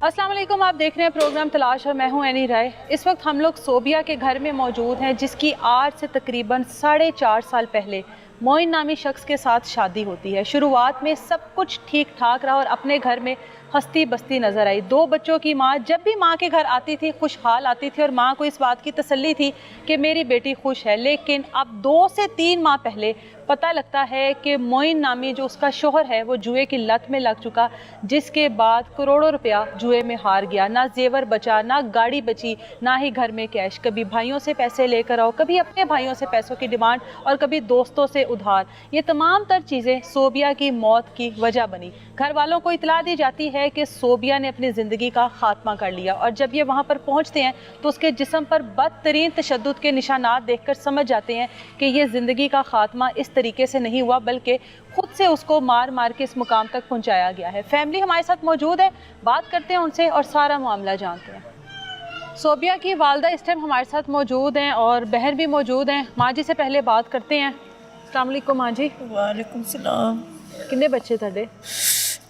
अस्सलाम वालेकुम, आप देख रहे हैं प्रोग्राम तलाश और मैं हूं एनी राय। इस वक्त हम लोग सोबिया के घर में मौजूद हैं, जिसकी आज से तकरीबन 4.5 साल पहले मोइन नामी शख्स के साथ शादी होती है। शुरुआत में सब कुछ ठीक ठाक रहा और अपने घर में हंसती बसती नज़र आई। 2 बच्चों की माँ जब भी माँ के घर आती थी खुशहाल आती थी और माँ को इस बात की तसल्ली थी कि मेरी बेटी खुश है। लेकिन अब 2 से 3 माह पहले पता लगता है कि मोइन नामी जो उसका शोहर है वो जुए की लत में लग चुका, जिसके बाद करोड़ों रुपया जुए में हार गया। ना जेवर बचा, ना गाड़ी बची, ना ही घर में कैश। कभी भाइयों से पैसे लेकर आओ, कभी अपने भाइयों से पैसों की डिमांड और कभी दोस्तों से उधार। ये तमाम तर चीज़ें सोबिया की मौत की वजह बनी। घर वालों को इतला दी जाती है कि सोबिया ने अपनी ज़िंदगी का खात्मा कर लिया और जब ये वहाँ पर पहुँचते हैं तो उसके जिस्म पर बदतरीन तशद्दुद के निशानात देखकर समझ जाते हैं कि ये ज़िंदगी का खात्मा इस तरीके से नहीं हुआ, बल्कि खुद से उसको मार मार के इस मुकाम तक पहुँचाया गया है। फैमिली हमारे साथ मौजूद है, बात करते हैं उनसे और सारा मामला जानते हैं। सोबिया की वालदा इस टाइम हमारे साथ मौजूद हैं और बहन भी मौजूद हैं। माँ जी से पहले बात करते हैं। अस्सलाम वालेकुम माँ जी। वालेकुम सलाम। कितने बच्चे थे?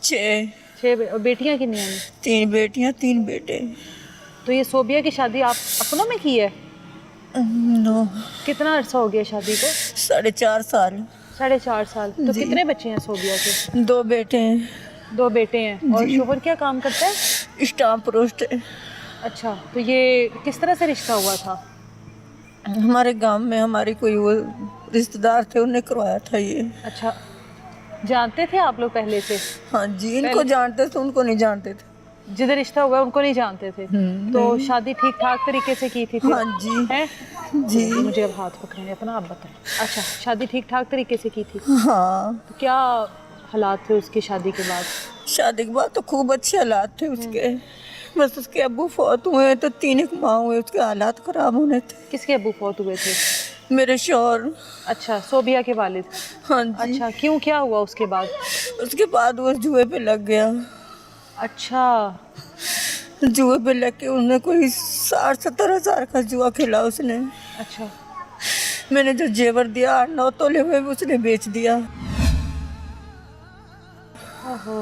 6 और बेटियाँ कितनी हैं? 3 बेटियां 3 बेटे। तो ये सोबिया की शादी आप अपनों में की है? नो, कितना अरसा हो गया शादी को? 4.5 साल। 4.5 साल। तो कितने बच्चे हैं सोबिया के? 2 बेटे हैं। 2 बेटे हैं। और शोहर क्या काम करता है? स्टाम्प पोस्ट है। अच्छा, तो ये किस तरह से रिश्ता हुआ था? हमारे गांव में हमारी कोई वो रिश्तेदार थे, उन्हें करवाया था ये। अच्छा, जानते थे आप लोग पहले से? हाँ जी, इनको जानते थे, उनको नहीं जानते थे। जिधर रिश्ता हुआ उनको नहीं जानते थे। तो शादी ठीक ठाक तरीके से की थी फिर? हाँ जी। हैं? जी। मुझे अब हाथ पकड़ने अपना, आप बताएं। अच्छा, शादी ठीक ठाक तरीके से की थी? हाँ। तो क्या हालात थे उसकी शादी के बाद? शादी के बाद तो खूब अच्छे हालात थे उसके। बस उसके अब्बू फौत हुए तो 3 माह हुए, उसके हालात खराब होने थे। किसके अब्बू फौत हुए थे? मेरे शौहर। अच्छा, सोबिया के वालिद। हाँ जी। अच्छा, क्यों, क्या हुआ उसके बाद? उसके बाद वो जुए पे लग गया। अच्छा। जुए पे लग के उन्हें कोई 60-70 हज़ार का जुआ खेला उसने। अच्छा। मैंने जो जेवर दिया 8-9 तोले हुए उसने बेच दिया। ओहो।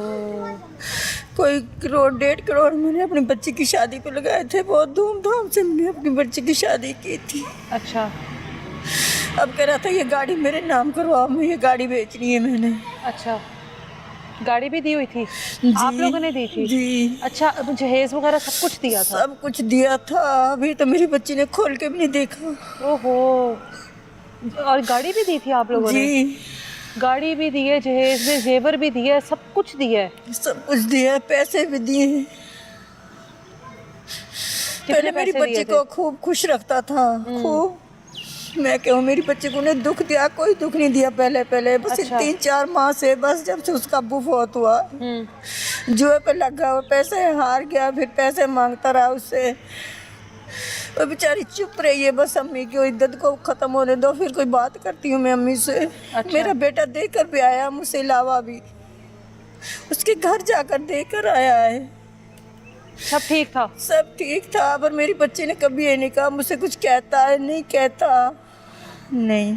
कोई 1-1.5 करोड़ मैंने अपनी बच्ची की शादी पे लगाए थे। बहुत धूमधाम से मैंने अपनी बच्ची की शादी की थी। अच्छा। अब कह रहा था ये गाड़ी मेरे नाम करवाओ, मैं ये गाड़ी बेचनी है मैंने। अच्छा, गाड़ी भी दी हुई थी? जी। आप लोगों ने दी थी? जी। अच्छा, अब जहेज वगैरह सब कुछ दिया था? सब कुछ दिया था। अभी तो मेरी बच्ची ने खोल के भी नहीं देखा। ओहो। और गाड़ी भी दी थी आप लोगों ने? जी। गाड़ी भी दी है, जहेज में जेवर भी दिया है, सब कुछ दिया है? सब कुछ दिया, पैसे भी दिए। पहले मेरी बच्ची को खूब खुश रखता था, खूब। मैं कहूँ मेरी बच्ची को उन्हें दुख दिया, कोई दुख नहीं दिया पहले बस। अच्छा। 3-4 माह से, बस जब से उसका अब्बू फौत हुआ जुए पे लगा हुआ, पैसे हार गया, फिर पैसे मांगता रहा उससे। वो बेचारी चुप रही है, बस अम्मी की इद्दत को ख़त्म होने दो, फिर कोई बात करती हूँ मैं अम्मी से। अच्छा। मेरा बेटा देकर भी आया, मुझसे अलावा भी उसके घर जाकर देकर आया है। सब ठीक था? सब ठीक था, पर मेरी बच्ची ने कभी ये नहीं कहा मुझसे कुछ कहता है, नहीं कहता नहीं।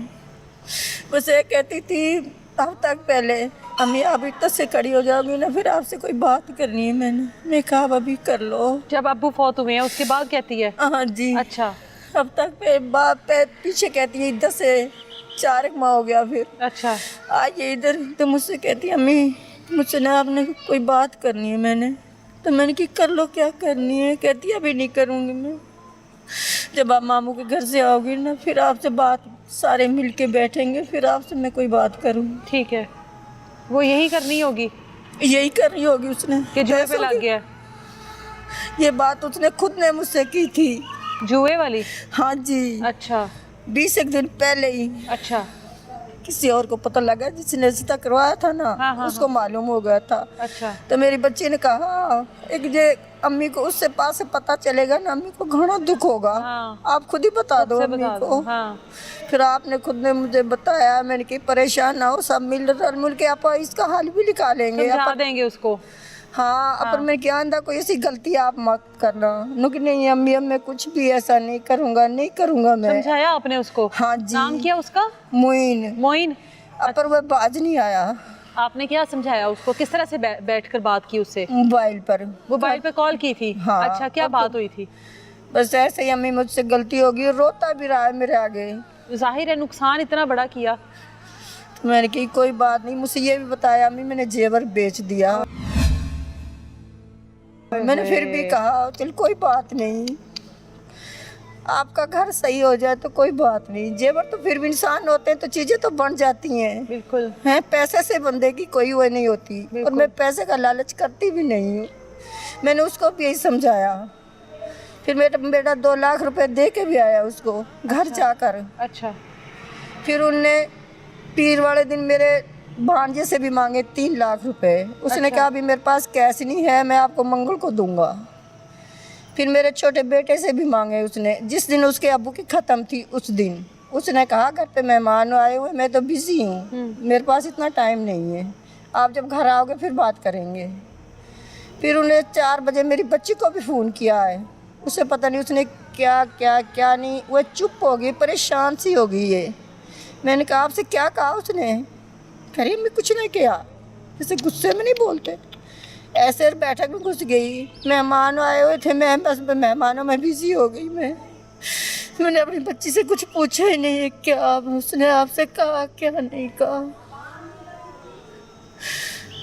बस ये कहती थी हफ्ता पहले, अम्मी आप इतना से खड़ी हो जाओगी ना, फिर आपसे कोई बात करनी है। मैं कहा अभी कर लो। जब अब्बू फौत हुए हैं उसके बाद कहती है? हाँ जी। अच्छा। हफ्ता पे बाप पे पीछे कहती है, इधर से 4 माह हो गया। फिर अच्छा। आइए इधर, तो मुझसे कहती है अम्मी मुझसे ना आपने कोई बात करनी है। तो मैंने कि कर लो, क्या करनी है। कहती है अभी नहीं करूँगी मैं, जब आप मामू के घर से आओगी ना फिर आपसे बात, सारे मिल के बैठेंगे, फिर आपसे मैं कोई बात करूँगी। ठीक है, वो यही करनी होगी? यही करनी होगी उसने कि जुए पे लग गया? ये बात उसने खुद ने मुझसे की थी। जुए वाली? हाँ जी। अच्छा। 20 एक दिन पहले ही। अच्छा। किसी और को पता लगा, जिसने रिश्ता करवाया था ना, उसको मालूम हो गया था। अच्छा। तो मेरी बच्ची ने कहा एक जे अम्मी को उससे पास से पता चलेगा ना, अम्मी को घना दुख होगा। आप खुद ही बता दो अम्मी को। फिर आपने खुद ने मुझे बताया, मैंने कि परेशान ना हो, सब मिल के आप इसका हल भी निकालेंगे, समझा देंगे उसको। हाँ। पर मैं क्या अंदा कोई ऐसी गलती आप मत करना। नुक नहीं अम्मी, अब मैं कुछ भी ऐसा नहीं करूँगा मैं। समझाया आपने उसको? हाँ जी। नाम क्या उसका? मोइन। मोइन। पर वह बाज नहीं आया। आपने क्या समझाया उसको, किस तरह से बैठकर बात की उससे? मोबाइल पर। मोबाइल पे कॉल की थी? हाँ। अच्छा, क्या बात हुई थी? बस ऐसे ही, अम्मी मुझसे गलती होगी, रोता भी रहा है मेरे आगे। जाहिर है नुकसान इतना बड़ा किया। तो मैंने कही कोई बात नहीं, मुझसे ये भी बताया अम्मी मैंने जेवर बेच दिया। मैंने फिर भी कहा चल कोई बात नहीं, आपका घर सही हो जाए तो कोई बात नहीं, जेवर तो फिर भी इंसान होते हैं तो चीजें तो बन जाती हैं। बिल्कुल हैं, पैसे से बंदे की कोई वो नहीं होती, और मैं पैसे का लालच करती भी नहीं हूँ। मैंने उसको भी यही समझाया। फिर मेरा बेटा 2 लाख रुपए दे के भी आया उसको घर जाकर। अच्छा। फिर उनने पीर वाले दिन मेरे भांजे से भी मांगे 3 लाख रुपए। उसने कहा अभी मेरे पास कैश नहीं है, मैं आपको मंगल को दूंगा। फिर मेरे छोटे बेटे से भी मांगे उसने, जिस दिन उसके अब्बू की ख़त्म थी उस दिन। उसने कहा घर पे मेहमान आए हुए, मैं तो बिजी हूँ, मेरे पास इतना टाइम नहीं है, आप जब घर आओगे फिर बात करेंगे। फिर उन्हें 4 बजे मेरी बच्ची को भी फ़ोन किया है, उसे पता नहीं उसने क्या क्या क्या नहीं, वह चुप हो गई, परेशान सी हो गई है। मैंने कहा आपसे क्या कहा उसने? कह मैं कुछ नहीं किया, जैसे गुस्से में नहीं बोलते। ऐसे बैठक में घुस गई, मेहमान आए हुए थे, मैं बस मेहमानों में बिजी हो गई। मैंने अपनी बच्ची से कुछ पूछा ही नहीं है क्या उसने आपसे कहा क्या नहीं कहा।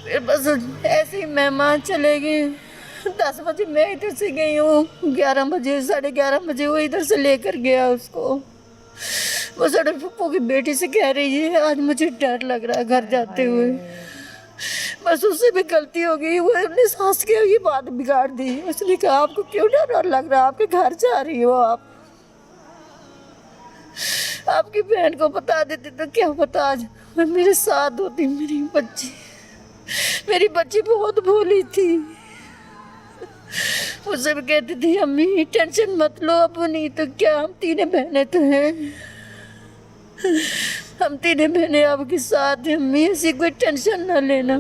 फिर बस ऐसे ही मेहमान चले गए। 10 बजे मैं इधर से गई हूँ, 11 बजे 11:30 बजे वो इधर से लेकर गया उसको। वो साढ़े पप्पू की बेटी से कह रही है आज मुझे डर लग रहा है घर जाते हुए। बस उससे भी गलती हो गई, वो अपने सास के ये बात बिगाड़ दी। उसने कहा आपको क्यों डर लग रहा है, आपके घर जा रही हो आप, आपकी बहन को बता देती तो क्या पता आज मेरे साथ होती। मेरी बच्ची बहुत भोली थी, मुझसे भी कहती थी अम्मी टेंशन मत लो, अब नहीं तो क्या, हम 3 बहनें तो हैं, हम 3 बहनें आपके साथ हैं अम्मी, ऐसी कोई टेंशन ना लेना।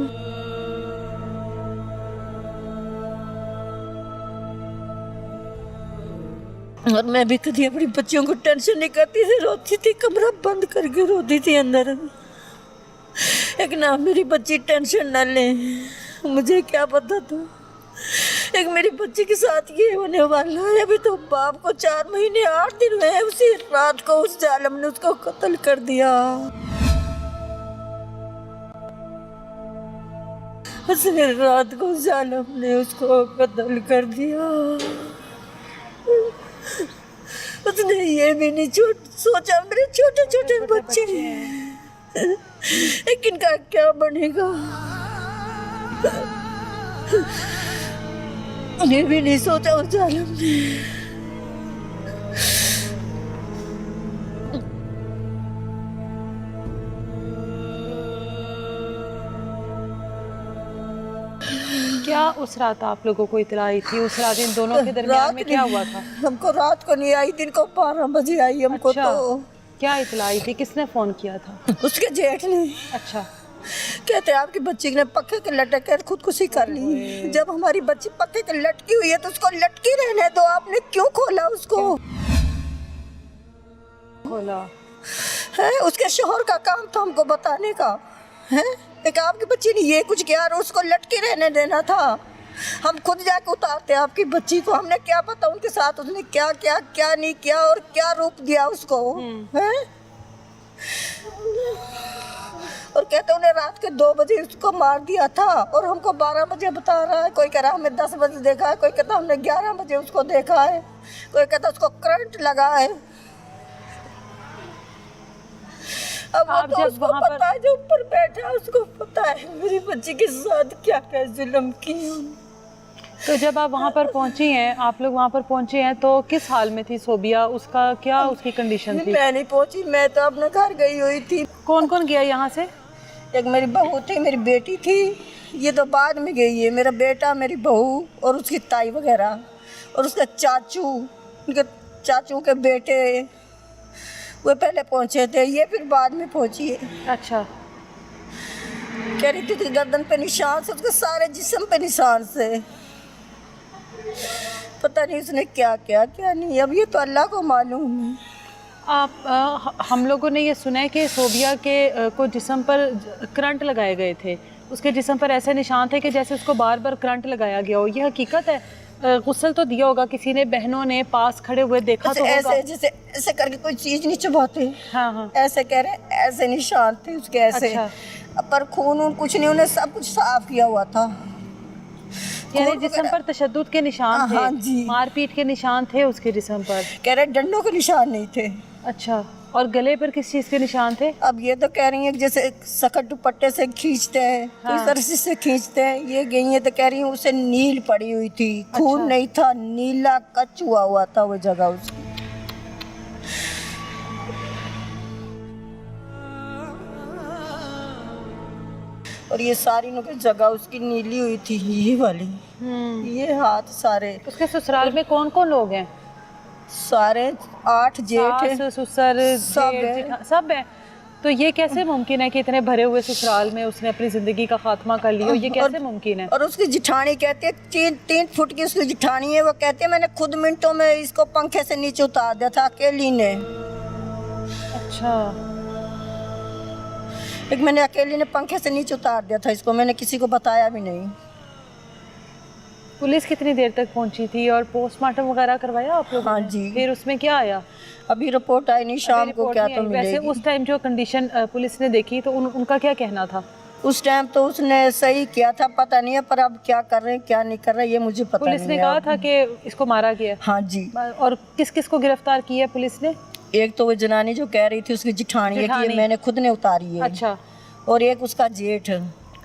और मैं भी कभी अपनी बच्चियों को टेंशन नहीं करती थी, रोती थी, कमरा बंद करके रोती थी अंदर। एक ना मेरी बच्ची टेंशन ना ले, मुझे क्या पता था एक मेरी बच्ची के साथ ये होने वाला है। अभी तो बाप को 4 महीने 8 दिन हुए, उसी रात को उस जालिम ने उसको कत्ल कर दिया। उस रात को उस जालिम ने उसको कत्ल कर दिया। उसने ये भी नहीं सोचा मेरे छोटे छोटे बच्चे लेकिन इनका क्या बनेगा, ये भी नहीं सोचा उस जालिम ने। क्या उस रात आप लोगों को इतला आई थी? उस रात इन दोनों के दरमियान में क्या हुआ था? हमको रात को नहीं आई, दिन को 12 बजे आई हमको। अच्छा, तो क्या इतला आई थी, किसने फोन किया था? उसके जेठ ने। अच्छा। कहते हैं आपकी बच्ची ने पक्के के लटक कर खुदकुशी कर ली। जब हमारी बच्ची पक्के के लटकी हुई है तो उसको लटकी रहने दो, आपने क्यों खोला उसको? खोला है उसके शोहर का काम था हमको बताने का, है एक आपकी बच्ची ने ये कुछ किया और उसको लटकी रहने देना था। हम खुद जाके उतारते आपकी बच्ची को, हमने क्या पता उनके साथ उसने क्या क्या क्या नहीं किया और क्या रूप दिया उसको, है। और कहते उन्हें रात के 2 बजे उसको मार दिया था और हमको 12 बजे बता रहा है। कोई कह रहा हमें 10 बजे देखा है, कोई कहता हमने 11 बजे उसको देखा है, कोई कहता उसको करंट लगा है। अब वो तो उसको पता है, जो ऊपर बैठा है उसको पता है मेरी बच्ची के साथ क्या क्या जुल्म किया। तो जब आप वहाँ पर पहुँची हैं, आप लोग वहाँ पर पहुँचे हैं, तो किस हाल में थी सोबिया? उसका क्या उसकी कंडीशन थी? मैं नहीं पहुँची, मैं तो अपने घर गई हुई थी। कौन कौन गया यहाँ से? एक मेरी बहू थी, मेरी बेटी थी, ये तो बाद में गई है। मेरा बेटा, मेरी बहू और उसकी ताई वगैरह और उसका चाचू, उनके चाचू के बेटे, वो पहले पहुँचे थे, ये फिर बाद में पहुँची है। अच्छा। कह रही थी गर्दन पे निशान से, उसके सारे जिस्म पे निशान से। पता नहीं उसने क्या क्या क्या नहीं, अब ये तो अल्लाह को मालूम है। हम लोगों ने ये सुना है कि सोबिया के को जिस्म पर करंट लगाए गए थे, उसके जिस्म पर ऐसे निशान थे कि जैसे उसको बार बार करंट लगाया गया हो। ये हकीकत है? गुस्ल तो दिया होगा किसी ने, बहनों ने पास खड़े हुए देखा तो होगा। ऐसे जैसे ऐसे करके कोई चीज नहीं चबाते। हाँ हाँ, ऐसे कह रहे, ऐसे निशान थे उसके ऐसे। अच्छा। पर खून कुछ नहीं, उन्हें सब कुछ साफ किया हुआ था। यानी जिस्म पर तशद्दुद के निशान थे? हाँ जी। मारपीट के निशान थे उसके जिस्म पर? कह रहे डंडों के निशान नहीं थे। अच्छा, और गले पर किस चीज़ के निशान थे? अब ये तो कह रही है कि जैसे सखत दुपट्टे से खींचते हैं, हाँ। इस तरह से खींचते हैं। ये गई है तो कह रही हूँ उसे नील पड़ी हुई थी, खून अच्छा। नहीं था, नीला कच हुआ था वो जगह उसकी। और ये सारी जगह उसकी नीली हुई थी, ये वाली, ये हाथ सारे। उसके ससुराल में कौन कौन लोग हैं? सारे 8 जेठ हैं, सास, ससुर, सब जेठ, है। जेठा- सब है। तो ये कैसे मुमकिन है कि इतने भरे हुए ससुराल में उसने अपनी जिंदगी का खात्मा कर लिया? ये कैसे मुमकिन है? और उसकी जिठानी कहती है, 3 फुट की उसकी जिठानी है। वो कहती है मैंने खुद मिनटों में इसको पंखे से नीचे उतार दिया था अकेली ने। अच्छा, एक मैंने अकेली ने पंखे से नीचे उतार दिया था इसको, मैंने किसी को बताया भी नहीं। पुलिस कितनी देर तक पहुंची थी और पोस्टमार्टम वगैरह करवाया आप लोगों हाँ ने? जी। फिर उसमें क्या आया? अभी रिपोर्ट आई नहीं, शाम को रिपोर्ट क्या नहीं तो आई। वैसे मिलेगी। उस टाइम जो कंडीशन पुलिस ने देखी तो उनका क्या कहना था? उस टाइम तो उसने सही किया था, पता नहीं है, पर अब क्या कर रहे हैं क्या नहीं कर रहे ये मुझे पता नहीं है। पुलिस ने कहा था कि इसको मारा गया? हाँ जी। और किस किस को गिरफ्तार किया पुलिस ने? एक तो वो जनानी जो कह रही थी उसकी जिठानी है कि ये मैंने खुद ने उतारी है। अच्छा। और एक उसका जेठ,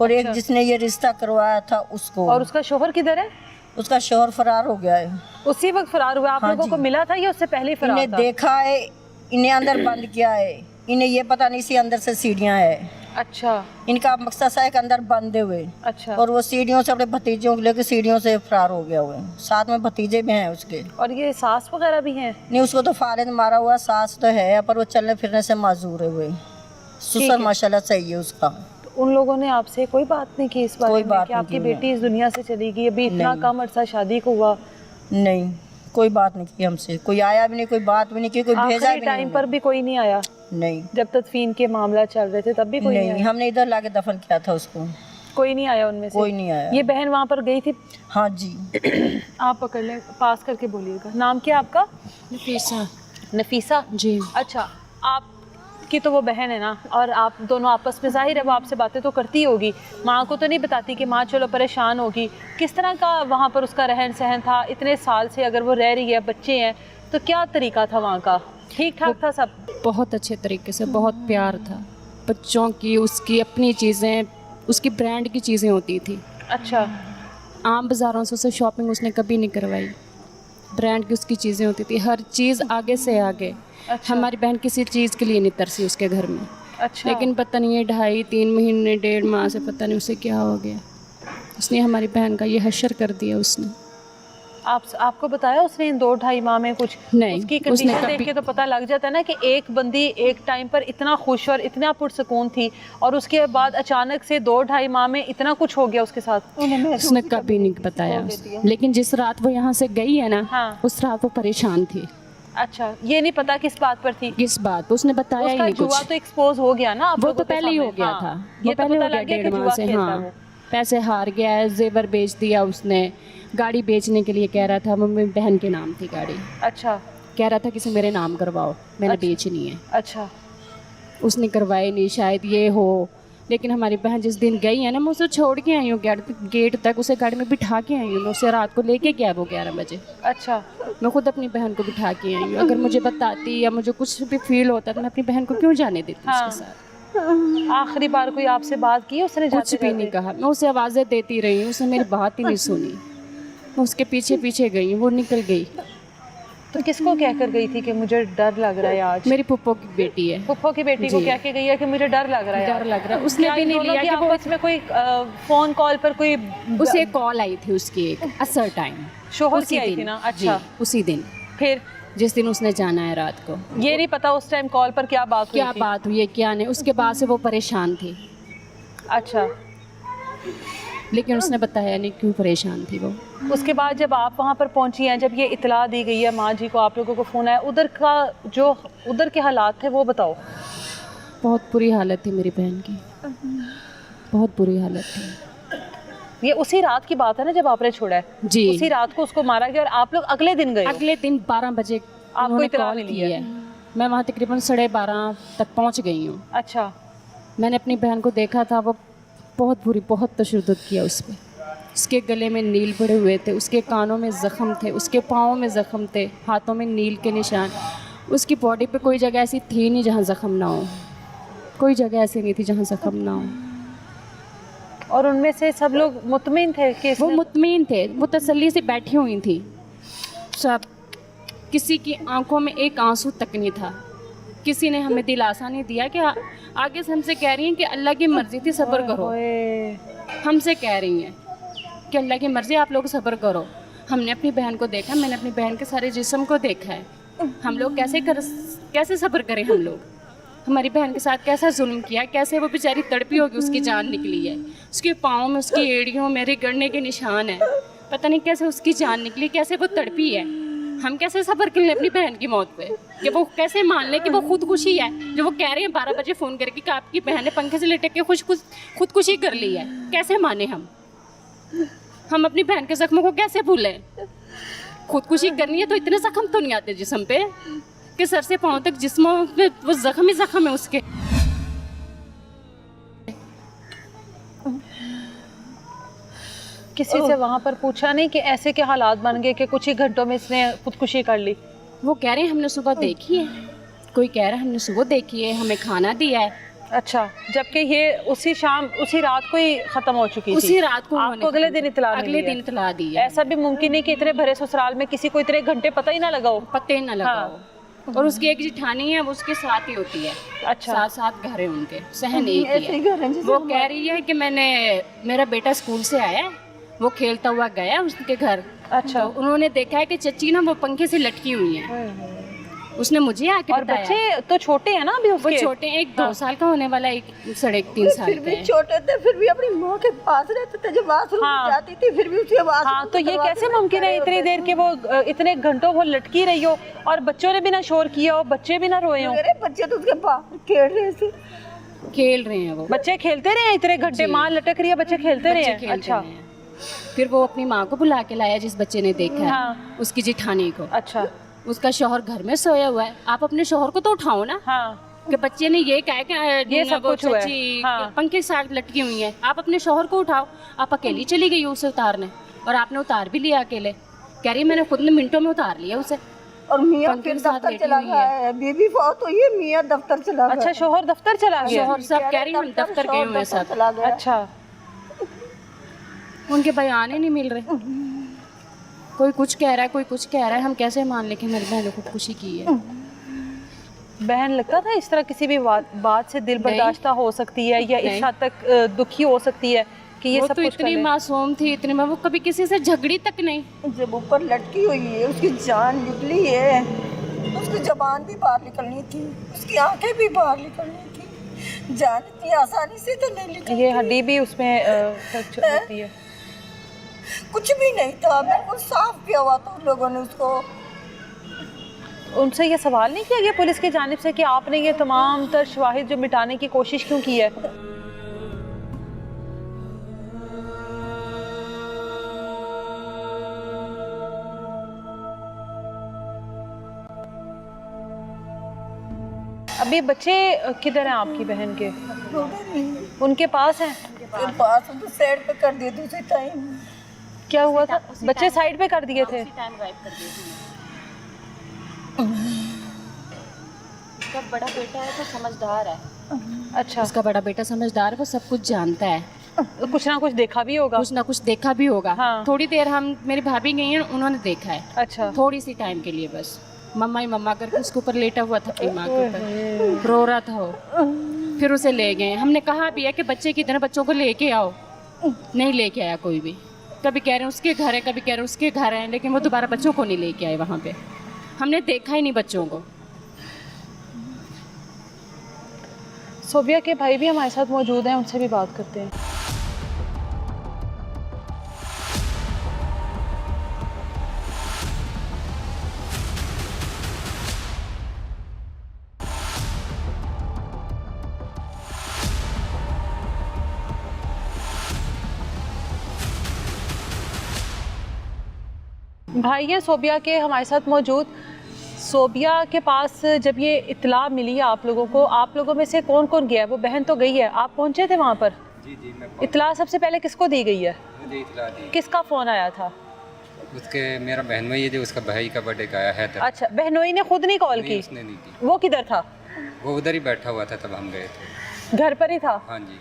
और एक जिसने ये रिश्ता करवाया था उसको। और उसका शोहर किधर है? उसका शोहर फरार हो गया है। उसी वक्त फरार हुआ? आप हाँ लोगों जी। को मिला था या उससे पहले ही फरार इन्हें था? देखा है, इन्हें अंदर बंद किया है, इन्हें ये पता नहीं सी अंदर से सीढ़ियाँ है। अच्छा इनका मकसद सा है कि अंदर बंदे हुए, अच्छा। और वो सीढ़ियों से अपने भतीजों को लेकर सीढ़ियों से फरार हो गया हुआ है। साथ में भतीजे भी हैं उसके। और ये सास वगैरह भी हैं? नहीं, उसको तो फालिद मारा हुआ, सास तो है पर वो चलने फिरने से माजूर है। हुए ससुर माशाल्लाह सही है उसका। तो उन लोगों ने आपसे कोई बात नहीं की इस बारे कोई में बात कि नहीं आपकी की बेटी इस दुनिया से चली गई? अभी इतना नहीं। कम अरसा शादी को हुआ। नहीं, कोई बात नहीं की हमसे, कोई आया भी नहीं, कोई बात भी नहीं की, कोई भेजा आखिरी भी टाइम नहीं। पर भी कोई नहीं आया? नहीं जब तदफीन के मामला चल रहे थे तब भी कोई नहीं नहीं, आया? हमने इधर लाके दफन किया था उसको। कोई नहीं आया उनमें से? कोई नहीं आया। ये बहन वहाँ पर गई थी? हाँ जी। आप पकड़ लें, पास करके बोलिएगा। नाम क्या आपका? नफीसा। नफीसा जी। अच्छा, आपकी तो वो बहन है ना, और आप दोनों आपस में, जाहिर है वो आपसे बातें तो करती होगी। माँ को तो नहीं बताती कि माँ चलो परेशान होगी? किस तरह का वहाँ पर उसका रहन सहन था इतने साल से? अगर वो रह रही है, बच्चे हैं, तो क्या तरीका था वहाँ का? ठीक ठाक था सब? बहुत अच्छे तरीके से, बहुत प्यार था बच्चों की, उसकी अपनी चीज़ें, उसकी ब्रांड की चीज़ें होती थी। अच्छा। आम बाज़ारों से उसे शॉपिंग उसने कभी नहीं करवाई। ब्रांड की उसकी चीज़ें होती थी, हर चीज़ आगे से आगे। अच्छा। हमारी बहन किसी चीज़ के लिए नहीं तरसी उसके घर में। अच्छा। लेकिन पता नहीं, ये 2.5-3 महीने 1.5 माह से पता नहीं उसे क्या हो गया, उसने हमारी बहन का ये हशर कर दिया उसने। आपको बताया उसने इन 2-2.5 माह में कुछ? नहीं, उसकी उसने कंडीशन देख कभी- के तो पता लग जाता है ना कि एक बंदी एक टाइम पर इतना खुश और इतना पुरसकून थी, और उसके बाद अचानक से 2-2.5 माह में इतना कुछ हो गया उसके साथ। उसने कभी नहीं बताया उसे। लेकिन जिस रात वो यहाँ से गई है ना, हाँ। उस रात वो परेशान थी। अच्छा, ये नहीं पता किस बात पर थी? किस बात, उसने बताया ही उसका नहीं जुआ कुछ। तो एक्सपोज हो गया ना आप वो लोगों तो के पहले ही हो सामने? गया हाँ। था, ये वो तो पहले पता हो गया लग गया कि 1.5 माह जुआ से। खेलता हाँ, वो। पैसे हार गया है, जेवर बेच दिया उसने, गाड़ी बेचने के लिए कह रहा था, मम्मी बहन के नाम थी गाड़ी, अच्छा। कह रहा था किसी मेरे नाम करवाओ, मैंने अच्छा। बेचनी है। अच्छा। उसने करवाई नहीं, शायद ये हो। लेकिन हमारी बहन जिस दिन गई है ना, मैं उसे छोड़ के आई हूँ गेट तक, उसे गाड़ी में बिठा के आई हूँ। मैं उसे रात को लेके गया वो 11 बजे। अच्छा। मैं खुद अपनी बहन को बिठा के आई हूँ। अगर मुझे बताती या मुझे कुछ भी फील होता तो मैं अपनी बहन को क्यों जाने देती हाँ। उसके साथ। आखिरी बार कोई आपसे बात की उसने? कुछ भी नहीं कहा, मैं उसे आवाज़ें देती रही हूँ, उसने मेरी बात ही नहीं सुनी। मैं उसके पीछे पीछे गई, वो निकल गई। तो किसको कहकर गई थी कि मुझे डर लग रहा है आज? मेरी फुप्पो की बेटी है। फुप्पो की बेटी को जी। कह के गई है कि मुझे डर लग रहा है? डर लग रहा है। उसने क्या भी इन नहीं दोनों लिया की कि वो, आपस में कोई फोन कॉल पर कोई उसे कॉल आई थी उसकी एक असर टाइम, शोहर उसी की आई थी दिन। ना? जी, अच्छा। उसी दिन, फिर जिस दिन उसने जाना है रात को। ये नहीं पता उस टाइम कॉल पर क्या बात हुई क्या थी? बात हुई है क्या नहीं, उसके बाद से वो परेशान थी। अच्छा। लेकिन उसने बताया नहीं क्यों परेशान थी वो। उसके बाद जब आप वहाँ पर पहुँची हैं, जब ये इतला दी गई है माँ जी को, आप लोगों को फ़ोन आया, उधर के हालात थे वो बताओ। बहुत बुरी हालत थी मेरी बहन की, बहुत बुरी हालत थी। ये उसी रात की बात है ना जब आपने छोड़ा है? जी, उसी रात को उसको मारा गया और आप लोग अगले दिन गए हो? अगले दिन 12 बजे आपको इत्तला कॉल मिली की है? है। मैं वहाँ तकरीबन 12:30 तक पहुँच गई हूँ। अच्छा। मैंने अपनी बहन को देखा था, वो बहुत तशद्दुद किया उस पर। उसके गले में नील पड़े हुए थे, उसके कानों में ज़ख़म थे, उसके पाँव में ज़ख़म थे, हाथों में नील के निशान। उसकी बॉडी पे कोई जगह ऐसी थी नहीं जहाँ ज़ख़म ना हो, कोई जगह ऐसी नहीं थी जहाँ ज़ख़म ना हो। और उनमें से सब लोग मुतमिन थे कि वो मुतमीन थे, वो तसल्ली से बैठी हुई थी सब। किसी की आंखों में एक आंसू तक नहीं था। किसी ने हमें दिलासा नहीं दिया कि आगे से हमसे कह रही हैं कि अल्लाह की मर्ज़ी थी, सब्र करो। हमसे कह रही हैं कि अल्लाह की मर्ज़ी, आप लोग सब्र करो। हमने अपनी बहन को देखा, मैंने अपनी बहन के सारे जिस्म को देखा है। हम लोग कैसे सब्र करें? हम लोग हमारी बहन के साथ कैसा जुल्म किया, कैसे वो बेचारी तड़पी होगी, उसकी जान निकली है। उसके पाँव में, उसकी एड़ियों में रिगड़ने के निशान है। पता नहीं कैसे उसकी जान निकली, कैसे वो तड़पी है। हम कैसे सब्र कर लें अपनी बहन की मौत पे? कि वो कैसे मान लें कि वो खुदकुशी है? जो वो कह रहे हैं 12 बजे फ़ोन करके कि आपकी बहन ने पंखे से लटक के खुदकुशी कर ली है, कैसे माने हम अपनी बहन के ज़ख्मों को कैसे भूलें? खुदकुशी करनी है तो इतने ज़ख्म तो नहीं आते जिस्म पे कि सर से पाँव तक जिस्मों पे वो ज़ख्म ही ज़ख्म है उसके। किसी से वहाँ पर पूछा नहीं कि ऐसे के हालात बन गए कि कुछ ही घंटों में इसने खुदकुशी कर ली? वो कह रहे हैं हमने सुबह देखी है, कोई कह रहा है हमने सुबह देखी है, हमें खाना दिया है। अच्छा, जबकि ये उसी रात को ही खत्म हो चुकी थी? उसी रात को आपको अगले दिन इत्तला मिली है? अगले दिन इत्तला दी है। ऐसा भी मुमकिन है कि इतने भरे ससुराल में किसी को इतने घंटे पता ही ना लगा हो? पता ही ना लगा हो। और उसकी एक जिठानी है, वो उसके साथ ही होती है। अच्छा। 7 घर है उनके, सहन एक ही है। वो कह रही है कि मेरा बेटा स्कूल से आया, वो खेलता हुआ गया उसके घर। अच्छा। तो उन्होंने देखा है कि चच्ची ना वो पंखे से लटकी हुई है। उसने मुझे आके और बताया। बच्चे तो छोटे हैं ना अभी उसके? वो छोटे, एक 2 साल का होने वाला, एक 3.5 साल फिर का भी है। छोटे थे, फिर भी अपनी माँ के पास रहते थे। जब बाथरूम में जाती थी फिर भी उसके बाद। हाँ, तो ये कैसे मुमकिन है इतनी देर के वो इतने घंटों वो लटकी रही हो और बच्चों ने भी ना शोर किया हो, बच्चे भी ना रोए हो? मेरे बच्चे तो उसके बाहर खेल रहे थे। खेल रहे हैं वो बच्चे खेलते रहे इतने घंटे? माँ लटक रही है, बच्चे खेलते रहे? अच्छा। फिर वो अपनी माँ को बुला के लाया जिस बच्चे ने देखा है। हाँ। उसकी जिठानी को। अच्छा। उसका शौहर घर में सोया हुआ है। आप अपने शौहर को तो उठाओ ना। हाँ। कि बच्चे ने ये कहा कि ये सब कुछ हुआ है। चच्ची हाँ। पंखे के साथ लटकी हुई है, आप अपने शौहर को उठाओ। आप अकेली चली गई उसे उतारने, और आपने उतार भी लिया अकेले। कह रही मैंने खुद ने मिनटों में उतार लिया उसे। और मियाँ फिर दफ्तर चला गया है। बीबी फौत हुई है, मियाँ दफ्तर चला गया। अच्छा, शौहर दफ्तर चला गया? शौहर सब कह रही हम दफ्तर गए हुए सब। अच्छा। उनके बयान ही नहीं मिल रहे। कोई कुछ कह रहा है, कोई कुछ कह रहा है। हम कैसे मान लें कि मेरी बहन ने खुदकुशी की है? बहन, लगता था इस तरह किसी भी बात से दिल बर्दाश्ता हो सकती है या इस हद तक दुखी हो सकती है कि ये सब तो कुछ इतनी मासूम थी, इतनी वो कभी किसी से झगड़ी तक नहीं। जब ऊपर लटकी हुई है, उसकी जान निकली है, उसकी जबान भी बाहर निकलनी थी, उसकी आंखें भी बाहर निकलनी थी। जान इतनी आसानी से तो नहीं निकलती। ये हड्डी भी उसमें फ्रैक्चर होती है। कुछ भी नहीं था, बिल्कुल साफ किया हुआ था उन लोगों ने उसको। उनसे ये सवाल नहीं किया गया पुलिस की जानिब से कि आपने ये तमाम तर शवाहिद जो मिटाने की कोशिश क्यों की है? अभी बच्चे किधर हैं आपकी बहन के? उनके पास हैं? पास तो साइड पे कर दिए दूसरे टाइम। क्या हुआ था? बच्चे साइड पे कर दिए थे? उसका बड़ा बेटा है तो समझदार है। अच्छा। उसका बड़ा बेटा समझदार है, वो सब कुछ जानता है। कुछ ना कुछ देखा भी होगा। कुछ ना कुछ देखा भी होगा। हाँ। थोड़ी देर मेरी भाभी गई हैं, उन्होंने देखा है। अच्छा। थोड़ी सी टाइम के लिए बस। मम्मा ही मम्मा करके उसके ऊपर लेटा हुआ था, अपनी माँ के ऊपर रो रहा था वो। फिर उसे ले गए। हमने कहा भी है कि बच्चे की तरह बच्चों को लेके आओ, नहीं लेके आया कोई भी। कभी कह रहे हैं उसके घर है, कभी कह रहे हैं उसके घर है, लेकिन वो दोबारा बच्चों को नहीं लेके आए वहाँ पे। हमने देखा ही नहीं बच्चों को। सोबिया के भाई भी हमारे साथ मौजूद हैं, उनसे भी बात करते हैं। भाई हैं सोबिया के हमारे साथ मौजूद। सोबिया के पास जब ये इत्तला मिली है आप लोगों को, आप लोगों में से कौन कौन गया है? वो बहन तो गई है, आप पहुंचे थे वहाँ पर? जी जी मैं इत्तला सबसे पहले किसको दी गई है? मुझे इतला दी किसका फ़ोन आया था? उसके मेरा बहन भाई है जो उसका भाई का बर्थडे का आया है था। अच्छा, बहनोई ने खुद नहीं कॉल की? उसने नहीं की, वो किधर था? वो उधर ही बैठा हुआ था तब हम गए थे। घर पर ही था? हाँ जी,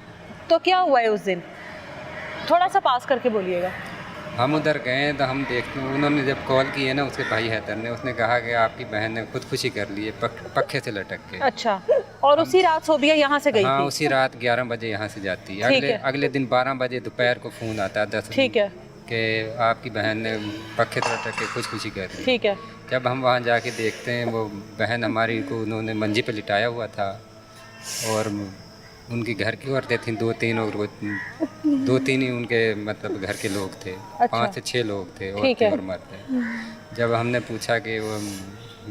तो क्या हुआ है उस दिन? थोड़ा सा पास करके बोलिएगा। हम उधर गए तो हम देखते, उन्होंने जब कॉल की है ना उसके भाई हैदर ने, उसने कहा कि आपकी बहन ने खुदकुशी कर ली है पक्के से लटक के। अच्छा, और उसी रात सोबिया यहाँ से गई हाँ, थी? उसी रात 11 बजे यहाँ से जाती है। ठीक है। अगले दिन 12 बजे दोपहर को फ़ोन आता है 10 ठीक है, कि आपकी बहन ने पक्के से लटक के खुदकुशी कर ली। ठीक है। जब हम वहाँ जाके देखते हैं वो बहन हमारी को उन्होंने मंजी पे लिटाया हुआ था और उनकी घर की औरतें थीं 2-3 और वो 2-3 ही उनके मतलब घर के लोग थे। अच्छा। 5 से 6 लोग थे, ठीक है। औरतें और मर्द। जब हमने पूछा कि वो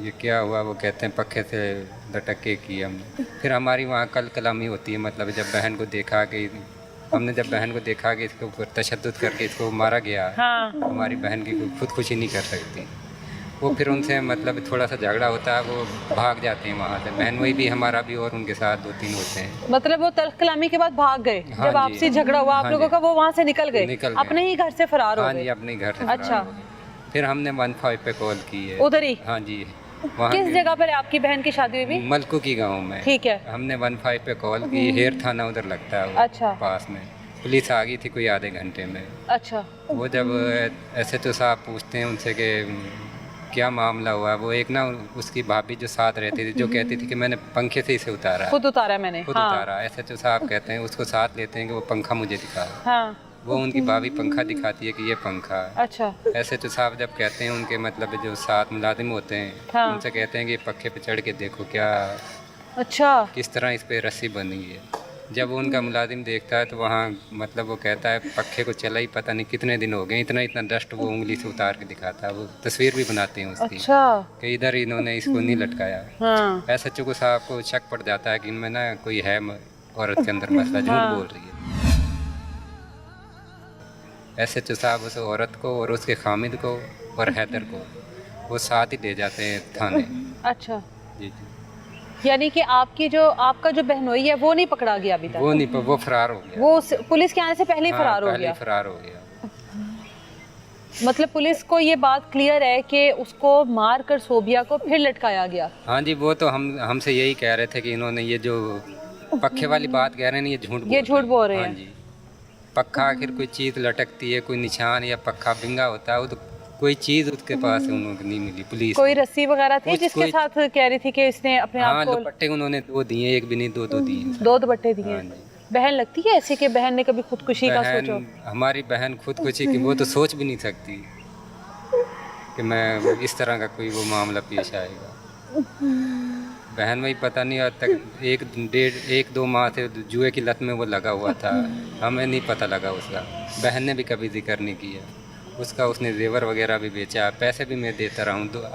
ये क्या हुआ, वो कहते हैं पक्के से लटक के की हमने। फिर हमारी वहाँ कल कलामी होती है, मतलब जब बहन को देखा कि हमने जब बहन को देखा कि इसके ऊपर तशद्दुद करके इसको मारा गया, हाँ, हमारी बहन की कोई खुदकुशी नहीं कर सकती। वो फिर उनसे मतलब थोड़ा सा झगड़ा होता है, वो भाग जाते हैं वहाँ से। बहन वही भी हमारा भी और उनके साथ 2-3 होते हैं। मतलब वो तल्ख कलामी के बाद भाग गए? हाँ जब जी। आपसी झगड़ा हुआ आप हाँ लोगों जी। का, वो वहाँ से निकल गए? निकल गए। अपने ही घर से फरार हो हाँ जी, गए? अपने घर से फरार अच्छा। हो गए। फिर हमने 15 पे कॉल की है। उधर ही? हाँ जी, वहाँ किस जगह पर आपकी बहन की शादी हुई? मलकू की गांव में। ठीक है। हमने 15 पे कॉल की, हेर थाना उधर लगता है वो अच्छा। पास में। पुलिस आ गई थी कोई आधे घंटे में। अच्छा, वो जब ऐसे तो साहब पूछते हैं उनसे कि क्या मामला हुआ, वो एक ना उसकी भाभी जो साथ रहती थी जो कहती थी कि मैंने पंखे से इसे उतारा, खुद उतारा मैंने? खुद हाँ। उतारा। ऐसे तो साहब कहते हैं, उसको साथ लेते हैं कि वो पंखा मुझे दिखा। हाँ, वो उनकी भाभी पंखा दिखाती है कि ये पंखा है। अच्छा, ऐसे तो साहब जब कहते हैं उनके मतलब जो साथ मुलाजिम होते हैं, हाँ। उनसे कहते हैं कि ये पक्के पे चढ़ के देखो क्या अच्छा, किस तरह इस पे रस्सी बनी है। जब वो उनका मुलाजिम देखता है तो वहाँ मतलब वो कहता है पक्के को चला ही पता नहीं कितने दिन हो गए, इतना डस्ट वो उंगली से उतार के दिखाता है। वो तस्वीर भी बनाते हैं उसकी अच्छा, कि इधर इन्होंने इसको नहीं लटकाया। हाँ, ऐसा चुको साहब को शक पड़ जाता है कि इनमें ना कोई है औरत के अंदर मसला, झूठ हाँ। बोल रही है। ऐसे तो साहब उस औरत को और उसके खामिद को और हैदर को वो साथ ही ले जाते हैं थाने। अच्छा। जी जी, यानी कि आपका जो बहनोई है वो नहीं पकड़ा गया अभी तक? वो नहीं, वो फरार हो गया। वो पुलिस के आने से पहले ही हाँ, फरार हो पहले गया? ही फरार हो गया। मतलब पुलिस को ये बात क्लियर है कि उसको मार कर सोबिया को फिर लटकाया गया? हाँ जी, वो तो हमसे यही कह रहे थे कि इन्होंने ये जो पक्के वाली बात कह रहे हैं ये झूठ बोल रहे हैं। हाँ जी, पक्का आखिर कोई चीज़ लटकती है, कोई निशान या पक्का बिंगा होता है, वो तो कोई चीज़ उसके पास उन्होंने नहीं मिली। पुलिस कोई रस्सी वगैरह थी कुछ- जिसके कोई- साथ कह रही थी कि इसने अपने हाँ, आप को? दुपट्टे उन्होंने 2 दिए, एक भी नहीं 2 दिए। 2 दुपट्टे दिए? हाँ जी। बहन लगती है ऐसी कि बहन ने कभी खुदकुशी का सोचो? हमारी बहन खुदकुशी की वो तो सोच भी नहीं सकती कि मैं इस तरह का कोई वो मामला पेश आएगा। बहन वही पता नहीं आज तक 1-2 माह से जुए की लत में वो लगा हुआ था, हमें नहीं पता लगा उसका। बहन ने भी कभी जिक्र नहीं किया उसका। उसने जेवर वगैरह भी बेचा, पैसे भी मैं देता रहा हूँ।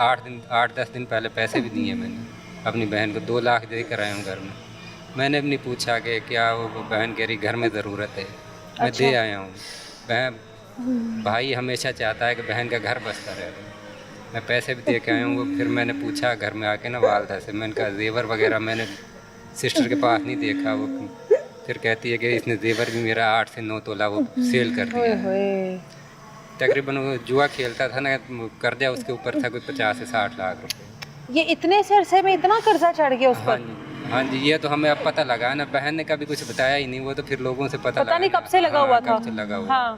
8-10 दिन पहले पैसे भी दिए मैंने अपनी बहन को, 2 लाख दे कर आया हूँ घर में। मैंने भी नहीं पूछा कि क्या वो बहन कह रही घर में ज़रूरत है, मैं अच्छा। दे आया हूँ। भाई हमेशा चाहता है कि बहन का घर बसता रहे। मैं पैसे भी दे के आया हूँ। फिर मैंने पूछा घर में आके ना वालदा से, मैंने कहा जेवर वगैरह मैंने सिस्टर के पास नहीं देखा। वो फिर कहती है कि इसने जेवर भी मेरा 8 से 9 तोला वो सेल कर दिया है। ओए, तकरीबन वो जुआ खेलता था ना, कर्जा उसके ऊपर था कोई 50 से 60 लाख रुपए। ये इतने से अरसे में इतना कर्जा चढ़ गया उस हाँ पर? जी, हाँ जी, ये तो हमें अब पता लगा ना। बहन ने कभी कुछ बताया ही नहीं, वो तो फिर लोगों से पता पता नहीं लगा। कब से लगा हुआ था? कब से लगा हुआ। हाँ,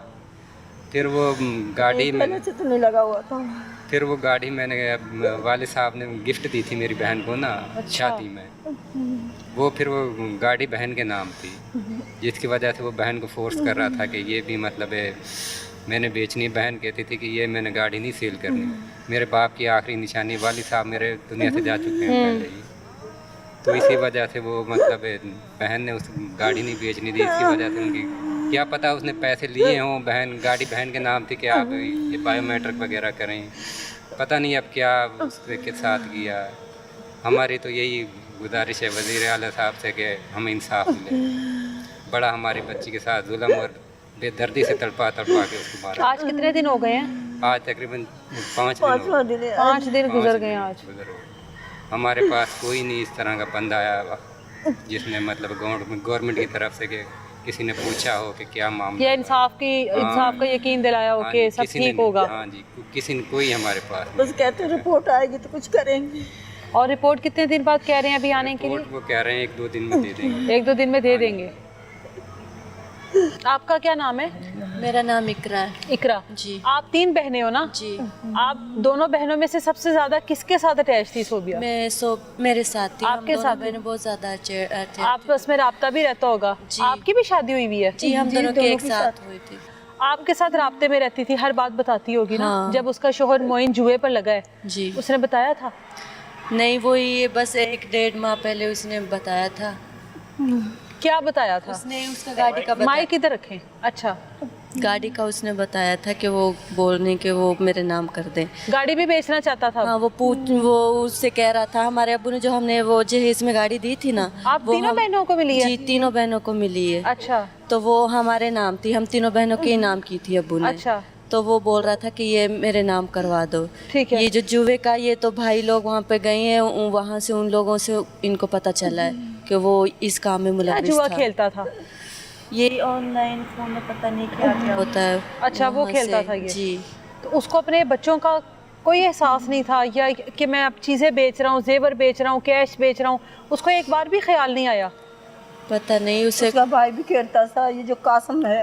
फिर वो गाड़ी में, पहले से तो नहीं लगा हुआ था। फिर वो गाड़ी मैंने वाले साहब ने गिफ्ट दी थी मेरी बहन को ना शादी में। वो फिर वो गाड़ी बहन के नाम थी, जिसकी वजह से वो बहन को फोर्स कर रहा था कि ये भी मतलब है मैंने बेचनी। बहन कहती थी कि ये मैंने गाड़ी नहीं सेल करनी, मेरे बाप की आखिरी निशानी। वाली साहब मेरे दुनिया से जा चुके हैं पहले ही, तो इसी वजह से वो मतलब बहन ने उस गाड़ी नहीं बेचनी दी। इसकी वजह से उनकी क्या पता उसने पैसे लिए हों। गाड़ी बहन के नाम थी कि आप ये बायोमेट्रिक वगैरह करें, पता नहीं अब क्या उसके साथ किया। हमारी तो यही गुजारिश है वज़ीर आला साहब से कि हमें इंसाफ मिले। बड़ा हमारी बच्ची के साथ जुल्म और बेदर्दी से तड़पा के उसको मारा। आज कितने दिन हो गए हैं? आज तकरीबन 5 दिन हो पाँचवा दिन है। 5 दिन गुजर पाँच गए दिन आज। गुजर हो गए। हमारे पास कोई नहीं इस तरह का बंदा आया हुआ जिसने मतलब गवर्नमेंट की तरफ से कि किसी ने पूछा हो कि क्या मामला या है। इंसाफ का यकीन दिलाया हो हाँ कि जी, सब किसी ने- ठीक होगा। हाँ जी, किसी ने कोई हमारे पास बस कहते रिपोर्ट आएगी तो कुछ करेंगे। और रिपोर्ट कितने दिन बाद कह रहे हैं अभी आने के लिए? रिपोर्ट वो कह रहे हैं 1-2 दिन में दे देंगे। 1-2 दिन में दे देंगे। आपका क्या नाम है? मेरा नाम इकरा है इकरा जी। आप 3 बहनें हो ना? जी। आप दोनों बहनों में से सबसे ज्यादा किसके साथ अटैच थी सोबिया? मेरे साथ थी। आपके हम दोनों साथ? बहनें बहुत ज्यादा अच्छे आपस में राब्ता भी रहता होगा? जी। आपकी भी शादी हुई हुई है? जी, हम दोनों के एक के साथ हुई थी। आपके साथ राब्ते में रहती थी, हर बात बताती होगी ना? हाँ। जब उसका शोहर मोइन जुए पर लगा है, जी उसने बताया था? नहीं, वो ये बस 1-1.5 माह पहले उसने बताया था। क्या बताया था? उसने उसका गाड़ी का माइक किधर रखें? अच्छा, गाड़ी का उसने बताया था कि वो बोलने के वो मेरे नाम कर दें। गाड़ी भी बेचना चाहता था? हाँ, वो उससे कह रहा था। हमारे अब्बू ने जो हमने वो जहेज में गाड़ी दी थी ना, आप वो तीनों बहनों को मिली है? जी, तीनों बहनों को मिली है। अच्छा तो वो हमारे नाम थी, हम तीनों बहनों के ही नाम की थी अब्बू ने। अच्छा, तो वो बोल रहा था कि ये मेरे नाम करवा दो। ठीक है। ये जो जुए का, ये तो भाई लोग वहाँ पे गए हैं, वहाँ से उन लोगों से इनको पता चला है कि वो इस काम में क्या मुलविस जुआ था। खेलता था? ये ऑनलाइन फोन में पता नहीं क्या क्या होता है। अच्छा, वो वहाँ खेलता से। था ये? जी। तो उसको अपने बच्चों का कोई एहसास नहीं था या कि मैं अब चीज़ें बेच रहा हूँ, जेवर बेच रहा हूँ, कैश बेच रहा हूँ? उसको एक बार भी ख्याल नहीं आया? पता नहीं उसे। उसका भाई भी खेलता था, ये जो कासम है,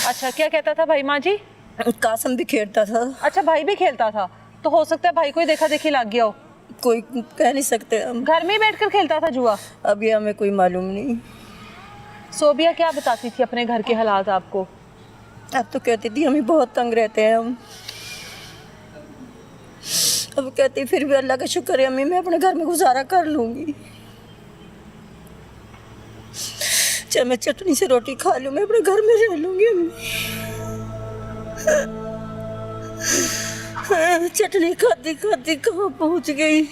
अच्छा, क्या कहता था भाई? माँ जी, कासम भी खेलता था। अच्छा, भाई भी खेलता था। तो हो सकता है भाई को ही देखा देखी लग गया हो। कोई कह नहीं सकते हम, घर में ही बैठकर खेलता था जुआ? अभी हमें कोई मालूम नहीं। सोबिया क्या बताती थी अपने घर के हालात आपको? अब तो कहती थी हमें बहुत तंग रहते हैं हम। अब कहती फिर भी अल्लाह का शुक्र है अम्मी, मैं अपने घर में गुजारा कर लूँगी। चाहे मैं चटनी से रोटी खा लूँ, मैं अपने घर में रह लूँगी अम्मी। चटनी खाती खाती कहाँ पहुँच गई।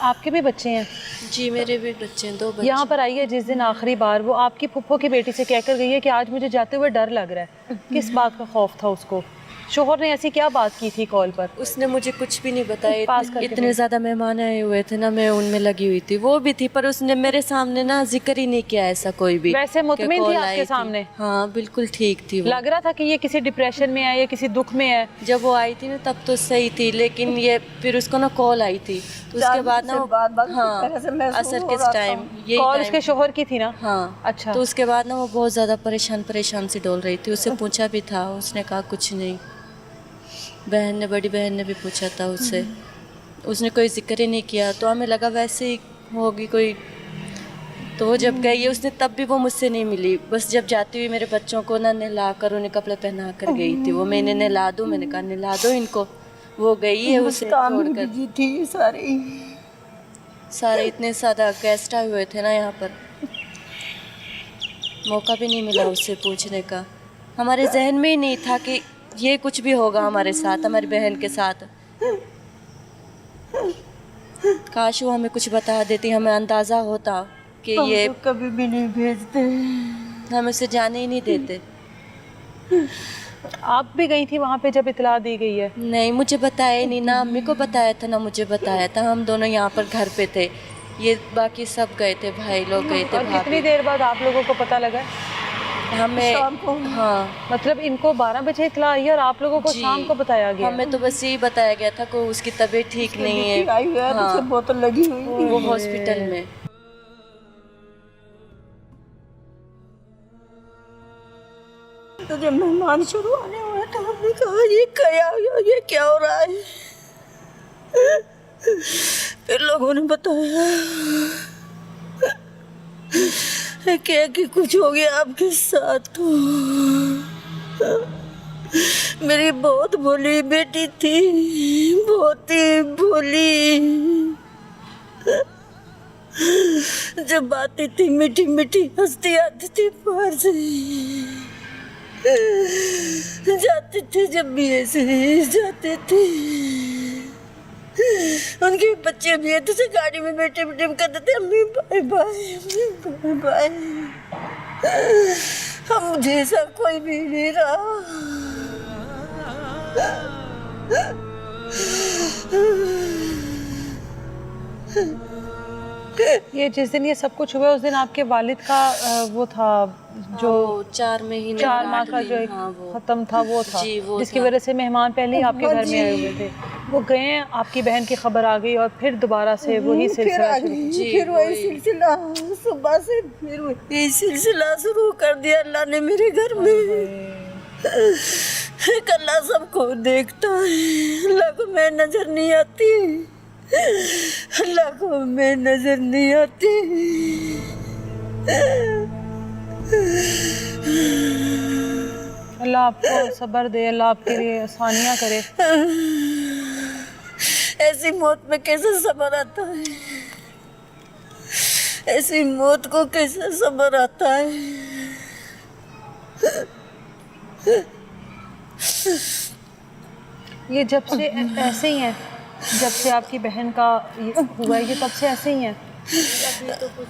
आपके भी बच्चे हैं? जी, मेरे भी बच्चे हैं, 2 बच्चे। यहाँ पर आई है जिस दिन आखिरी बार, वो आपकी फुप्पो की बेटी से कहकर गई है कि आज मुझे जाते हुए डर लग रहा है। किस बात का खौफ था उसको? शोहर ने ऐसी क्या बात की थी कॉल पर? उसने मुझे कुछ भी नहीं बताया। पास करके इतने ज़्यादा मेहमान आए हुए थे ना, मैं उनमें लगी हुई थी। वो भी थी, पर उसने मेरे सामने ना जिक्र ही नहीं किया ऐसा कोई भी। वैसे मुतमिन कि थी कॉल आपके आई सामने? हाँ, बिल्कुल ठीक थी वो। लग रहा था कि ये किसी डिप्रेशन में है या किसी दुख में है? जब वो आई थी ना तब तो सही थी, लेकिन ये फिर उसको ना कॉल आई थी, तो उसके बाद ना वो हाँ, असर किस टाइम ये कॉल उसके शोहर की थी ना? हाँ। अच्छा। तो उसके बाद ना वो बहुत ज़्यादा परेशान सी डोल रही थी। उससे पूछा भी था, उसने कहा कुछ नहीं। बड़ी बहन ने भी पूछा था उससे, उसने कोई जिक्र ही नहीं किया। तो हमें लगा वैसे ही होगी कोई। तो वो जब गई है, उसने तब भी वो मुझसे नहीं मिली। बस जब जाती हुई मेरे बच्चों को ना नहला कर, उन्हें कपड़े पहना कर गई थी वो। मैंने नहला दूँ, मैंने कहा नहला दो इनको। वो गई है उसे छोड़कर। जी थी सारे इतने ज़्यादा गेस्ट आए हुए थे ना यहाँ पर, मौका भी नहीं मिला उससे पूछने का। हमारे जहन में ही नहीं था कि ये कुछ भी होगा हमारे साथ, हमारी बहन के साथ। काश वो हमें कुछ बता देती, हमें अंदाज़ा होता कि ये तो कभी भी नहीं भेजते। हम उसे जाने ही नहीं देते। आप भी गई थी वहाँ पे जब इतला दी गई है? नहीं, मुझे बताया ही नहीं, ना अम्मी को बताया था ना मुझे बताया था। हम दोनों यहाँ पर घर पे थे, ये बाकी सब गए थे, भाई लोग गए थे। और कितनी देर बाद आप लोगों को पता लगा? हमें हाँ, मतलब इनको 12 बजे इतला आई और आप लोगों को जी। शाम को बताया गया? हमें तो बस यही बताया गया था कि उसकी तबीयत ठीक नहीं है। आई हुई है तो उसे बोतल लगी हुई। वो हॉस्पिटल में। तो जब मेहमान शुरू आने हुए तो हमने कहा ये क्या हो रहा है। फिर लोगों ने बताया कि कुछ हो गया आपके साथ। तो मेरी बहुत भोली बेटी थी, बहुत ही भोली। जब आती थी मीठी मीठी हंसती आती थी बाहर से, जाते थे जब भी ऐसे जाते थे। उनके बच्चे भी है तो से गाड़ी में बैठे बैठे कहते थे अम्मी बाय बाय, अम्मी बाय बाय। हम मुझे ऐसा कोई भी नहीं रहा। ये जिस दिन ये सब कुछ हुआ उस दिन आपके वालिद का वो था जो हाँ, वो 4 महीने 4 माह 8 का जो दिन, एक हाँ, वो खत्म था वो था, जी, वो जिसकी था। वजह से मेहमान पहले ही आपके घर में आए हुए थे। वो गए, आपकी बहन की खबर आ गई और फिर दोबारा से वही फिर सिलसिला आ शुरू। गई, जी, फिर वही वही। सिलसिला सुबह से फिर वही सिलसिला शुरू कर दिया अल्लाह ने मेरे घर में। अल्लाह सबको देखता है, अल्लाह को मैं नजर नहीं आती, अल्लाह को मैं नजर नहीं आती। अल्लाह आपको सब्र दे, अल्लाह आपके लिए आसानियाँ करे। ऐसी मौत में कैसे सब्र आता है, ऐसी मौत को कैसे सब्र आता है। ये जब से ऐसे ही हैं, जब से आपकी बहन का ये हुआ है, ये तब से ऐसे ही हैं। अभी तो कुछ